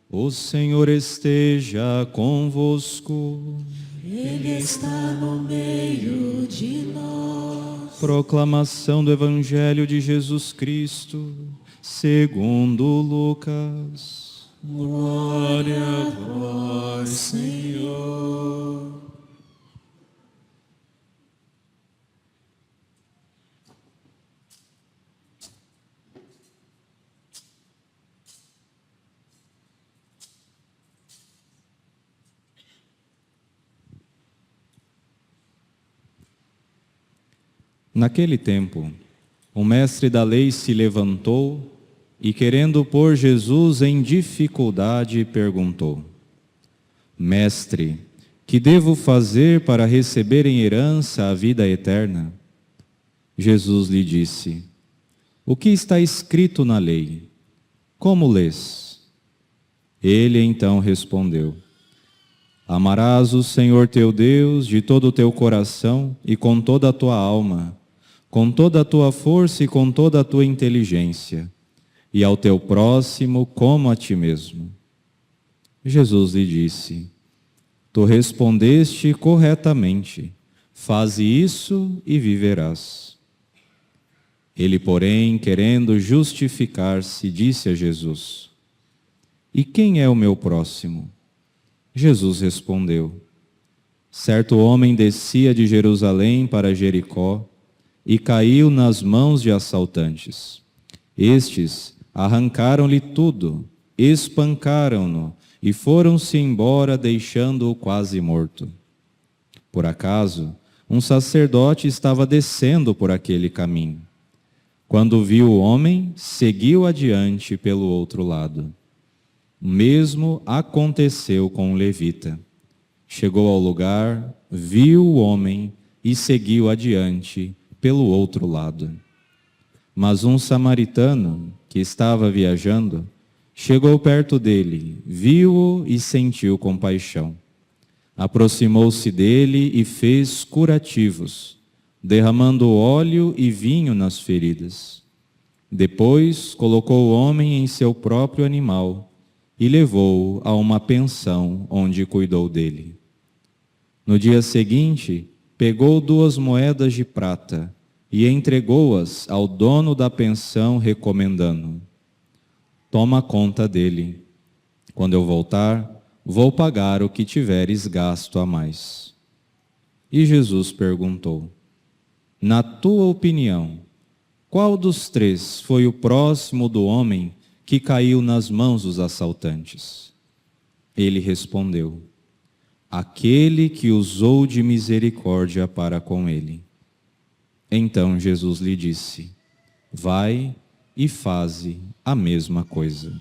O Senhor esteja convosco. Ele está no meio de nós. Proclamação do Evangelho de Jesus Cristo, segundo Lucas. Glória a vós, Senhor. Naquele tempo, o mestre da lei se levantou e, querendo pôr Jesus em dificuldade, perguntou: Mestre, que devo fazer para receber em herança a vida eterna? Jesus lhe disse: O que está escrito na lei? Como lês? Ele então respondeu: Amarás o Senhor teu Deus de todo o teu coração e com toda a tua alma, com toda a tua força e com toda a tua inteligência, e ao teu próximo como a ti mesmo. Jesus lhe disse: Tu respondeste corretamente, faze isso e viverás. Ele, porém, querendo justificar-se, disse a Jesus: E quem é o meu próximo? Jesus respondeu: Certo homem descia de Jerusalém para Jericó e caiu nas mãos de assaltantes. Estes arrancaram-lhe tudo, espancaram-no e foram-se embora, deixando-o quase morto. Por acaso, um sacerdote estava descendo por aquele caminho. Quando viu o homem, seguiu adiante pelo outro lado. O mesmo aconteceu com o levita. Chegou ao lugar, viu o homem e seguiu adiante pelo outro lado. Mas um samaritano, que estava viajando, chegou perto dele, viu-o e sentiu compaixão. Aproximou-se dele e fez curativos, derramando óleo e vinho nas feridas. Depois colocou o homem em seu próprio animal e levou-o a uma pensão onde cuidou dele. No dia seguinte, pegou 2 moedas de prata e entregou-as ao dono da pensão, recomendando: Toma conta dele. Quando eu voltar, vou pagar o que tiveres gasto a mais. E Jesus perguntou: Na tua opinião, qual dos 3 foi o próximo do homem que caiu nas mãos dos assaltantes? Ele respondeu: Aquele que usou de misericórdia para com ele. Então Jesus lhe disse: Vai e faze a mesma coisa.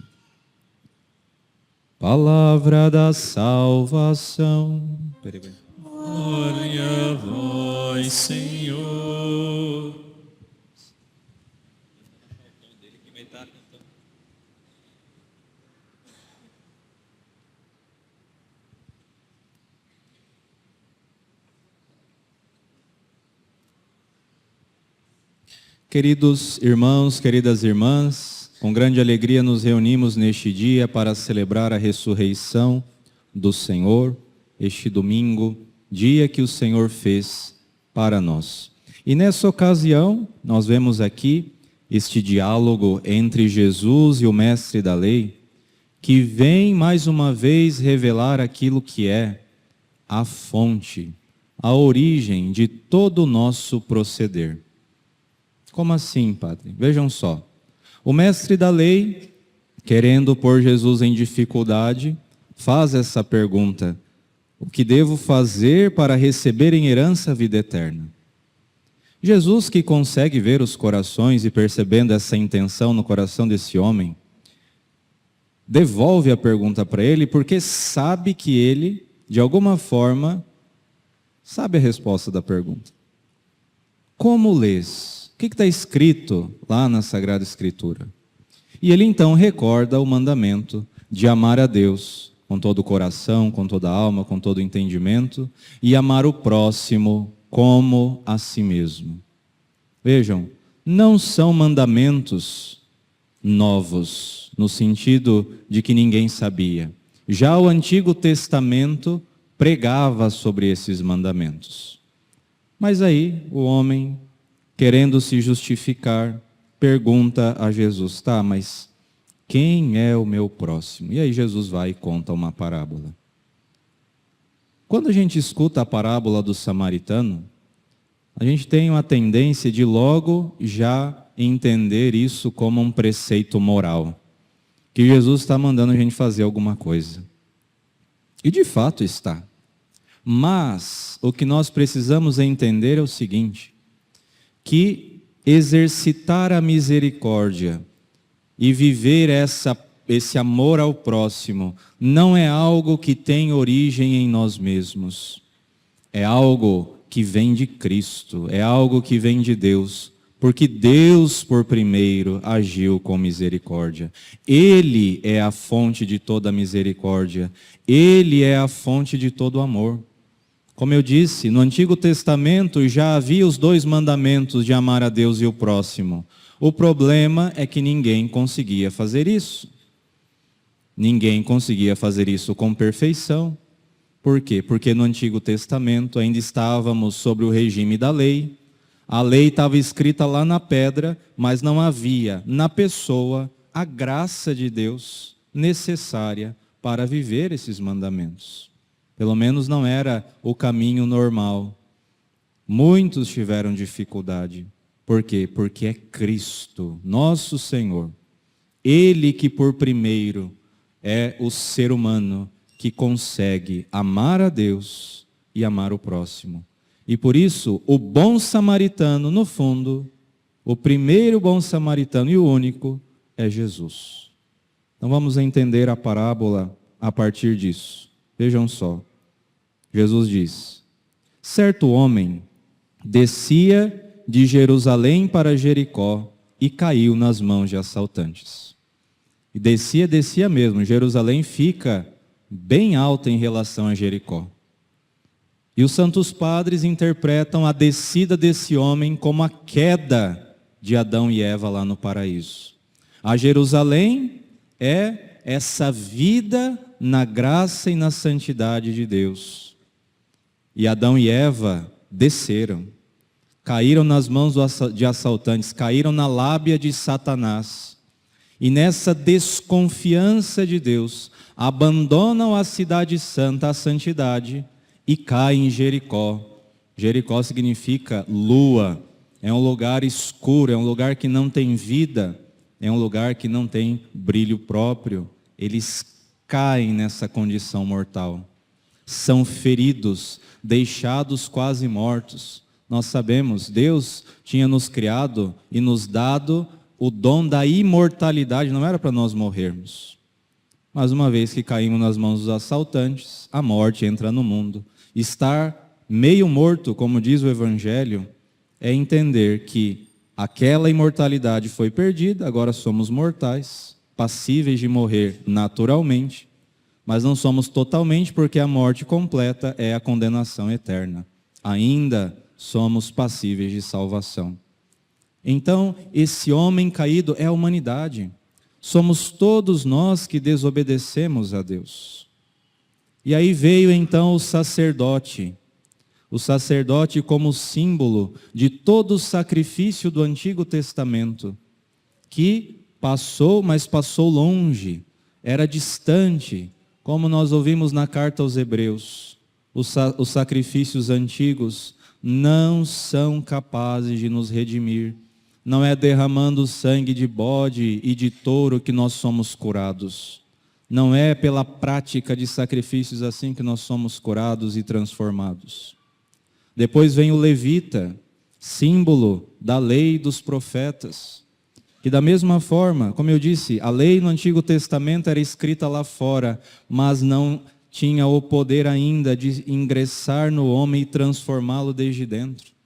Palavra da salvação. Glória a vós, Senhor. Queridos irmãos, queridas irmãs, com grande alegria nos reunimos neste dia para celebrar a ressurreição do Senhor, este domingo, dia que o Senhor fez para nós. E nessa ocasião, nós vemos aqui este diálogo entre Jesus e o mestre da lei, que vem mais uma vez revelar aquilo que é a fonte, a origem de todo o nosso proceder. Como assim, padre? Vejam só. O mestre da lei querendo pôr Jesus em dificuldade, faz essa pergunta: o que devo fazer para receber em herança a vida eterna? Jesus, que consegue ver os corações e percebendo essa intenção no coração desse homem, devolve a pergunta para ele, porque sabe que ele, de alguma forma, sabe a resposta da pergunta. Como lês? O que está escrito lá na Sagrada Escritura? E ele então recorda o mandamento de amar a Deus com todo o coração, com toda a alma, com todo o entendimento, e amar o próximo como a si mesmo. Vejam, não são mandamentos novos, no sentido de que ninguém sabia. Já o Antigo Testamento pregava sobre esses mandamentos. Mas aí o homem, querendo se justificar, pergunta a Jesus: tá, mas quem é o meu próximo? E aí Jesus vai e conta uma parábola. Quando a gente escuta a parábola do samaritano, a gente tem uma tendência de logo já entender isso como um preceito moral, que Jesus está mandando a gente fazer alguma coisa. E de fato está. Mas o que nós precisamos entender é o seguinte, que exercitar a misericórdia e viver esse amor ao próximo não é algo que tem origem em nós mesmos. É algo que vem de Cristo, é algo que vem de Deus, porque Deus por primeiro agiu com misericórdia. Ele é a fonte de toda misericórdia, Ele é a fonte de todo amor. Como eu disse, no Antigo Testamento já havia os 2 mandamentos de amar a Deus e o próximo. O problema é que ninguém conseguia fazer isso. Ninguém conseguia fazer isso com perfeição. Por quê? Porque no Antigo Testamento ainda estávamos sobre o regime da lei. A lei estava escrita lá na pedra, mas não havia na pessoa a graça de Deus necessária para viver esses mandamentos. Pelo menos não era o caminho normal. Muitos tiveram dificuldade. Por quê? Porque é Cristo, nosso Senhor. Ele que por primeiro é o ser humano que consegue amar a Deus e amar o próximo. E por isso, o bom samaritano, no fundo, o primeiro bom samaritano e o único, é Jesus. Então vamos entender a parábola a partir disso. Vejam só, Jesus diz: certo homem descia de Jerusalém para Jericó e caiu nas mãos de assaltantes. E descia mesmo. Jerusalém fica bem alta em relação a Jericó. E os santos padres interpretam a descida desse homem como a queda de Adão e Eva lá no paraíso. A Jerusalém é essa vida na graça e na santidade de Deus. E Adão e Eva desceram, caíram nas mãos de assaltantes, caíram na lábia de Satanás. E nessa desconfiança de Deus, abandonam a cidade santa, a santidade, e caem em Jericó. Jericó significa lua, é um lugar escuro, é um lugar que não tem vida, é um lugar que não tem brilho próprio. Eles caem nessa condição mortal. São feridos, deixados quase mortos. Nós sabemos, Deus tinha nos criado e nos dado o dom da imortalidade, não era para nós morrermos. Mas uma vez que caímos nas mãos dos assaltantes, a morte entra no mundo. Estar meio morto, como diz o Evangelho, é entender que aquela imortalidade foi perdida, agora somos mortais, passíveis de morrer naturalmente, mas não somos totalmente, porque a morte completa é a condenação eterna. Ainda somos passíveis de salvação. Então, esse homem caído é a humanidade. Somos todos nós que desobedecemos a Deus. E aí veio então o sacerdote como símbolo de todo o sacrifício do Antigo Testamento, que passou, mas passou longe, era distante, como nós ouvimos na carta aos Hebreus. Os sacrifícios antigos não são capazes de nos redimir. não é derramando sangue de bode e de touro que nós somos curados. Não é pela prática de sacrifícios assim que nós somos curados e transformados. Depois vem o levita, símbolo da lei e dos profetas, que da mesma forma, como eu disse, a lei no Antigo Testamento era escrita lá fora, mas não tinha o poder ainda de ingressar no homem e transformá-lo desde dentro.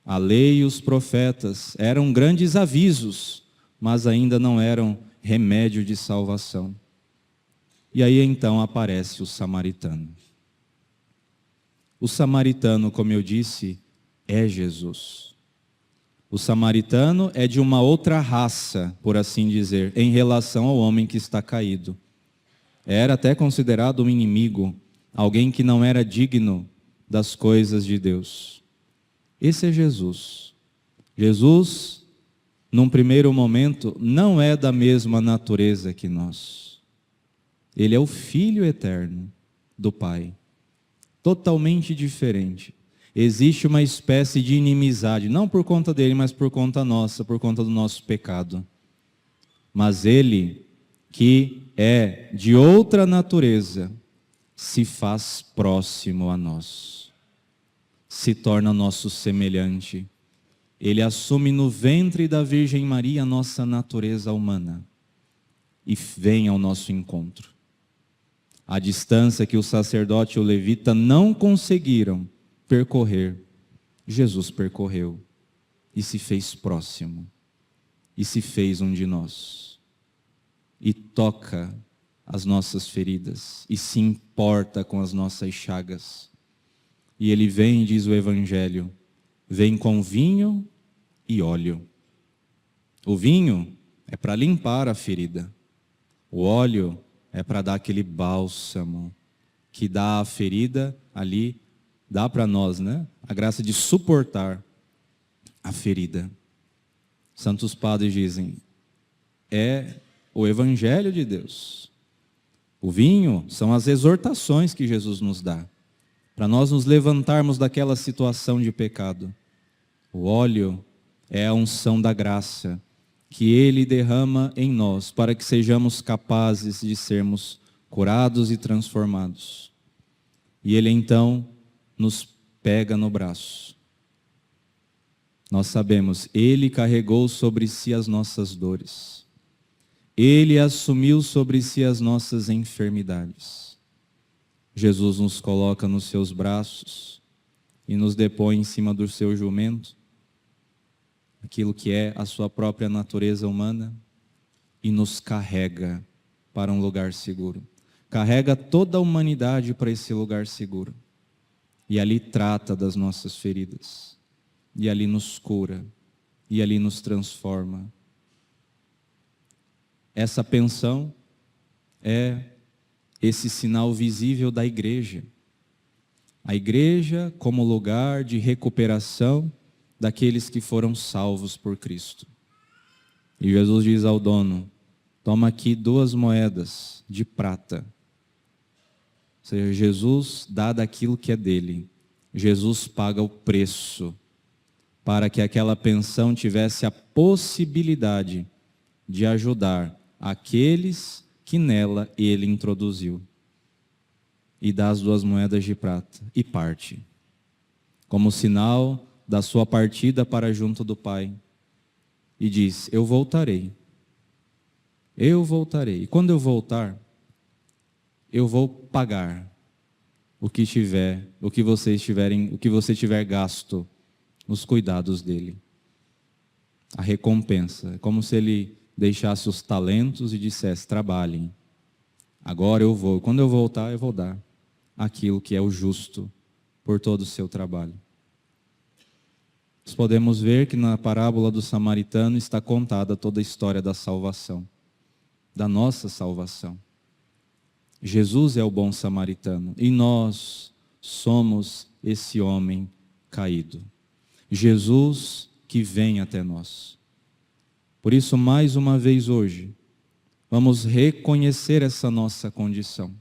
A lei e os profetas eram grandes avisos, mas ainda não eram remédio de salvação. E aí então aparece o samaritano. O samaritano, como eu disse, é Jesus. O samaritano é de uma outra raça, por assim dizer, em relação ao homem que está caído. Era até considerado um inimigo, alguém que não era digno das coisas de Deus. Esse é Jesus. Jesus, num primeiro momento, não é da mesma natureza que nós. Ele é o Filho eterno do Pai. Totalmente diferente. Existe uma espécie de inimizade, não por conta dele, mas por conta nossa, por conta do nosso pecado. Mas ele, que é de outra natureza, se faz próximo a nós. Se torna nosso semelhante. Ele assume no ventre da Virgem Maria a nossa natureza humana e vem ao nosso encontro. A distância que o sacerdote e o levita não conseguiram percorrer, Jesus percorreu e se fez próximo e se fez um de nós e toca as nossas feridas e se importa com as nossas chagas. E ele vem, diz o Evangelho, vem com vinho e óleo. O vinho é para limpar a ferida. O óleo é para dar aquele bálsamo que dá à ferida ali, dá para nós, né? A graça de suportar a ferida. Santos padres dizem, é o Evangelho de Deus. O vinho são as exortações que Jesus nos dá, para nós nos levantarmos daquela situação de pecado. O óleo é a unção da graça que Ele derrama em nós, para que sejamos capazes de sermos curados e transformados. E Ele então nos pega no braço. Nós sabemos, Ele carregou sobre si as nossas dores. Ele assumiu sobre si as nossas enfermidades. Jesus nos coloca nos seus braços e nos depõe em cima do seu jumento, aquilo que é a sua própria natureza humana, e nos carrega para um lugar seguro. Carrega toda a humanidade para esse lugar seguro. E ali trata das nossas feridas. E ali nos cura. E ali nos transforma. Essa pensão é esse sinal visível da igreja. A igreja como lugar de recuperação daqueles que foram salvos por Cristo. E Jesus diz ao dono, toma aqui 2 moedas de prata. Ou seja, Jesus dá daquilo que é dele. Jesus paga o preço para que aquela pensão tivesse a possibilidade de ajudar aqueles que nela ele introduziu. E dá as 2 moedas de prata e parte, como sinal da sua partida para junto do Pai. E diz, eu voltarei. Eu voltarei. E quando eu voltar, eu vou pagar o que você tiver gasto nos cuidados dele. A recompensa. É como se ele deixasse os talentos e dissesse, trabalhem. Agora eu vou. Quando eu voltar, eu vou dar aquilo que é o justo por todo o seu trabalho. Nós podemos ver que na parábola do samaritano está contada toda a história da salvação, da nossa salvação. Jesus é o bom samaritano e nós somos esse homem caído. Jesus que vem até nós. Por isso, mais uma vez hoje, vamos reconhecer essa nossa condição.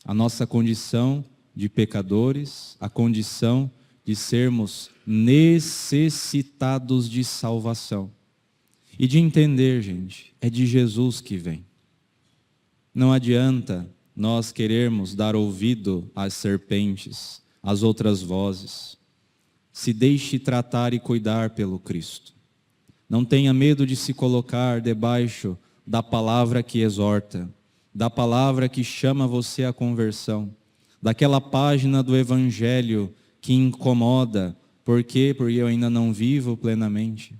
A nossa condição de pecadores, a condição de sermos necessitados de salvação. E de entender, gente, é de Jesus que vem. Não adianta nós querermos dar ouvido às serpentes, às outras vozes. Se deixe tratar e cuidar pelo Cristo. Não tenha medo de se colocar debaixo da palavra que exorta, da palavra que chama você à conversão, daquela página do Evangelho que incomoda. Por quê? Porque eu ainda não vivo plenamente.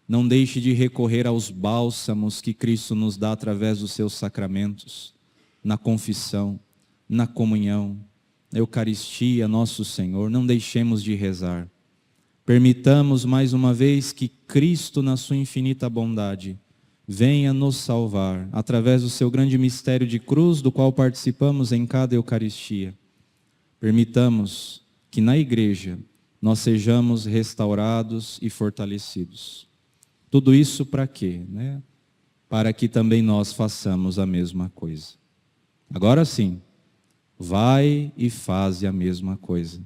Não deixe de recorrer aos bálsamos que Cristo nos dá através dos seus sacramentos, na confissão, na comunhão, na Eucaristia, nosso Senhor. Não deixemos de rezar. Permitamos mais uma vez que Cristo, na sua infinita bondade, venha nos salvar, através do seu grande mistério de cruz, do qual participamos em cada Eucaristia. Permitamos que na igreja nós sejamos restaurados e fortalecidos. Tudo isso para quê? Para que também nós façamos a mesma coisa. Agora sim, vai e faze a mesma coisa.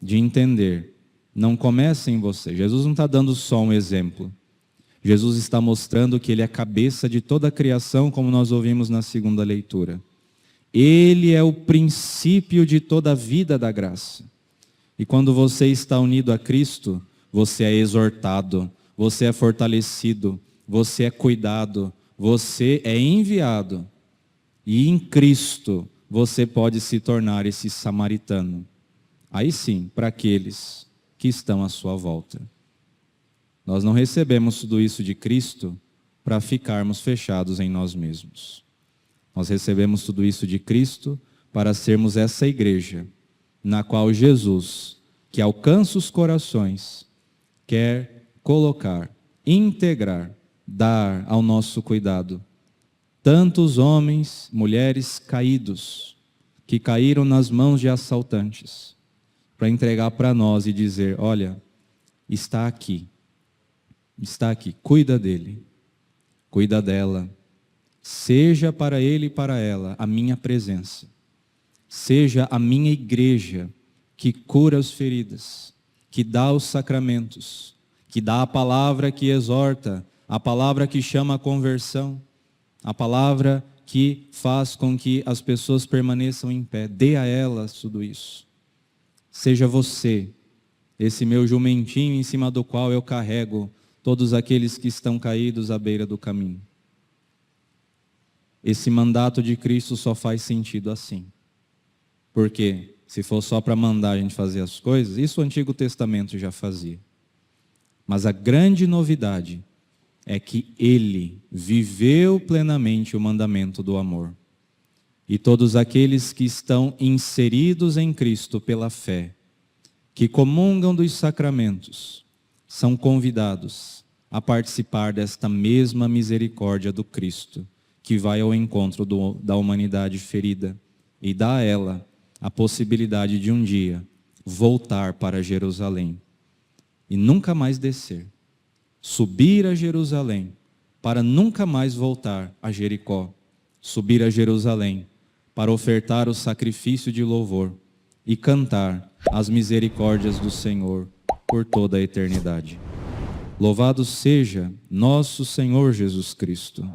De entender, não comece em você. Jesus não está dando só um exemplo. Jesus está mostrando que Ele é a cabeça de toda a criação, como nós ouvimos na segunda leitura. Ele é o princípio de toda a vida da graça. E quando você está unido a Cristo, você é exortado, você é fortalecido, você é cuidado, você é enviado. E em Cristo você pode se tornar esse samaritano. Aí sim, para aqueles que estão à sua volta. Nós não recebemos tudo isso de Cristo para ficarmos fechados em nós mesmos. Nós recebemos tudo isso de Cristo para sermos essa igreja na qual Jesus, que alcança os corações, quer colocar, integrar, dar ao nosso cuidado tantos homens, mulheres caídos, que caíram nas mãos de assaltantes, para entregar para nós e dizer: olha, está aqui, cuida dele, cuida dela, seja para ele e para ela a minha presença, seja a minha igreja que cura as feridas, que dá os sacramentos, que dá a palavra que exorta, a palavra que chama a conversão, a palavra que faz com que as pessoas permaneçam em pé. Dê a elas tudo isso. Seja você, esse meu jumentinho em cima do qual eu carrego todos aqueles que estão caídos à beira do caminho. Esse mandato de Cristo só faz sentido assim. Porque se for só para mandar a gente fazer as coisas, isso o Antigo Testamento já fazia. Mas a grande novidade é que Ele viveu plenamente o mandamento do amor. E todos aqueles que estão inseridos em Cristo pela fé, que comungam dos sacramentos, são convidados a participar desta mesma misericórdia do Cristo, que vai ao encontro da humanidade ferida e dá a ela a possibilidade de um dia voltar para Jerusalém e nunca mais descer. Subir a Jerusalém para nunca mais voltar a Jericó. Subir a Jerusalém para ofertar o sacrifício de louvor e cantar as misericórdias do Senhor por toda a eternidade. Louvado seja nosso Senhor Jesus Cristo.